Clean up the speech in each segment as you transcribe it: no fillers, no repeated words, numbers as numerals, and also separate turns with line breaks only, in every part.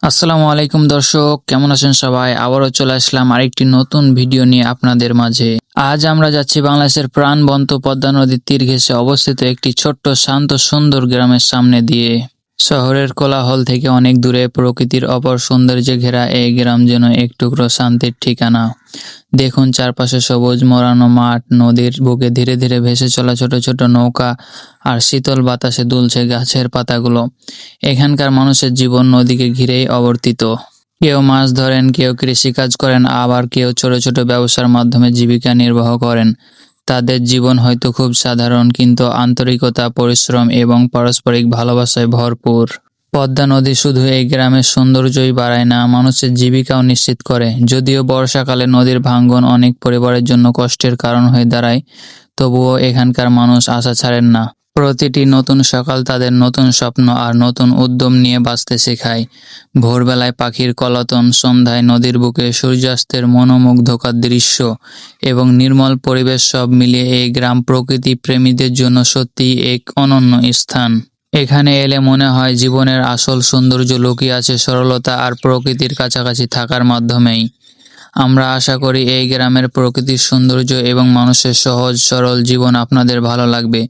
আসসালামু আলাইকুম দর্শক, কেমন আছেন সবাই? আবারও চলে আসলাম আরেকটি নতুন ভিডিও নিয়ে আপনাদের মাঝে। আজ আমরা যাচ্ছি বাংলাদেশের প্রাণবন্ত পদ্মা নদীর তীর ঘেঁষে অবস্থিত একটি ছোট্ট শান্ত সুন্দর গ্রামের সামনে দিয়ে। শহরের কোলাহল থেকে অনেক দূরে প্রকৃতির অপর সৌন্দর্যে ঘেরা এই গ্রাম যেন এক টুকরো শান্তির ঠিকানা। দেখুন চারপাশে সবুজ মোড়ানো মাঠ, নদীর বুকে ধীরে ধীরে ভেসে চলা ছোট ছোট নৌকা আর শীতল বাতাসে দুলছে গাছের পাতাগুলো। এখানকার মানুষের জীবন নদীকে ঘিরেই আবর্তিত। কেউ মাছ ধরেন, কেউ কৃষিকাজ করেন, আবার কেউ ছোট ছোট ব্যবসার মাধ্যমে জীবিকা নির্বাহ করেন। তাদের জীবন হয়তো খুব সাধারণ, কিন্তু আন্তরিকতা, পরিশ্রম এবং পারস্পরিক ভালোবাসায় ভরপুর। পদ্মা নদী শুধু এই গ্রামের সৌন্দর্যই বাড়ায় না, মানুষের জীবিকাও নিশ্চিত করে। যদিও বর্ষাকালে নদীর ভাঙন অনেক পরিবারের জন্য কষ্টের কারণ হয়ে দাঁড়ায়, তবুও এখানকার মানুষ আশা ছাড়েন না। প্রতিটি নতুন সকাল তাদের নতুন স্বপ্ন আর নতুন উদ্যম নিয়ে বাঁচতে শেখায়। ভোরবেলায় পাখির কলতান, সন্ধ্যায় নদীর বুকে সূর্যাস্তের মনোমুগ্ধকর দৃশ্য এবং নির্মল পরিবেশ, সব মিলিয়ে এই গ্রাম প্রকৃতি প্রেমীদের জন্য সত্যিই এক অনন্য স্থান। এখানে এলে মনে হয় জীবনের আসল সৌন্দর্য লুকিয়ে আছে সরলতা আর প্রকৃতির কাছাকাছি থাকার মাধ্যমেই। আমরা আশা করি এই গ্রামের প্রকৃতির সৌন্দর্য এবং মানুষের সহজ সরল জীবন আপনাদের ভালো লাগবে।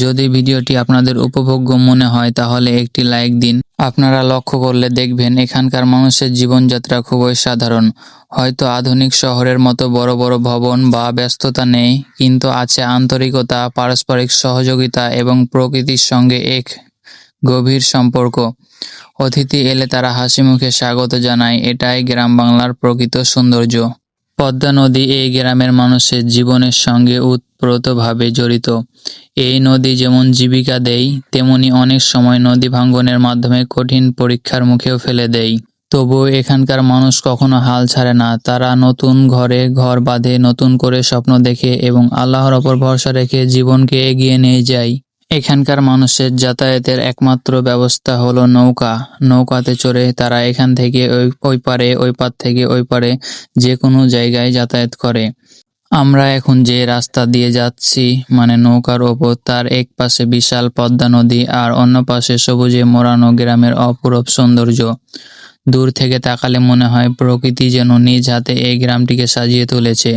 যদি ভিডিওটি আপনাদের উপভোগ্য মনে হয় তাহলে একটি লাইক দিন। আপনারা লক্ষ্য করলে দেখবেন এখানকার মানুষের জীবনযাত্রা খুবই সাধারণ। হয়তো আধুনিক শহরের মতো বড় বড় ভবন বা ব্যস্ততা নেই, কিন্তু আছে আন্তরিকতা, পারস্পরিক সহযোগিতা এবং প্রকৃতির সঙ্গে এক গভীর সম্পর্ক। অতিথি এলে তারা হাসিমুখে স্বাগত জানায়, এটাই গ্রাম বাংলার প্রকৃত সৌন্দর্য। পদ্মা নদী এই গ্রামের মানুষের জীবনের সঙ্গে ওতপ্রোতভাবে জড়িত। এই নদী যেমন জীবিকা দেয়, তেমনি অনেক সময় নদী ভাঙ্গনের মাধ্যমে কঠিন পরীক্ষার মুখেও ফেলে দেয়। তবুও এখানকার মানুষ কখনো হাল ছাড়ে না। তারা নতুন ঘরে ঘর বাঁধে, নতুন করে স্বপ্ন দেখে এবং আল্লাহর ওপর ভরসা রেখে জীবনকে এগিয়ে নিয়ে যায়। এখানকার মানুষের যাতায়াতের একমাত্র ব্যবস্থা হলো নৌকা। নৌকাতে চড়ে তারা এখান থেকে ওই পারে, ওই পার থেকে ওই পারে যে কোনো জায়গায় যাতায়াত করে। আমরা এখন যে রাস্তা দিয়ে যাচ্ছি, মানে নৌকার ওপর, তার এক পাশে বিশাল পদ্মা নদী আর অন্য পাশে সবুজে মোড়ানো গ্রামের অপূরব সৌন্দর্য। দূর থেকে তাকালে মনে হয় প্রকৃতি যেন নিজ হাতে এই গ্রামটিকে সাজিয়ে তুলেছে।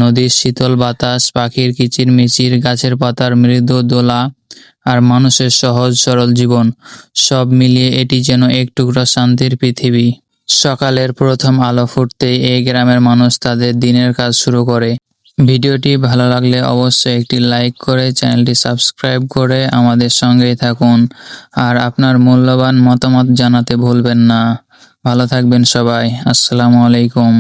নদীর শীতল বাতাস, পাখির কিচিরমিচির, গাছের পাতার মৃদু দোলা আর মানুষের সহজ সরল জীবন, সব মিলিয়ে এটি যেন এক টুকরা শান্তির পৃথিবী। সকালের প্রথম আলো ফুটতেই এই গ্রামের মানুষ তাদের দিনের কাজ শুরু করে। ভিডিওটি ভালো লাগলে অবশ্যই একটি লাইক করে চ্যানেলটি সাবস্ক্রাইব করে আমাদের সঙ্গেই থাকুন, আর আপনার মূল্যবান মতামত জানাতে ভুলবেন না। ভালো থাকবেন সবাই। আসসালামু আলাইকুম।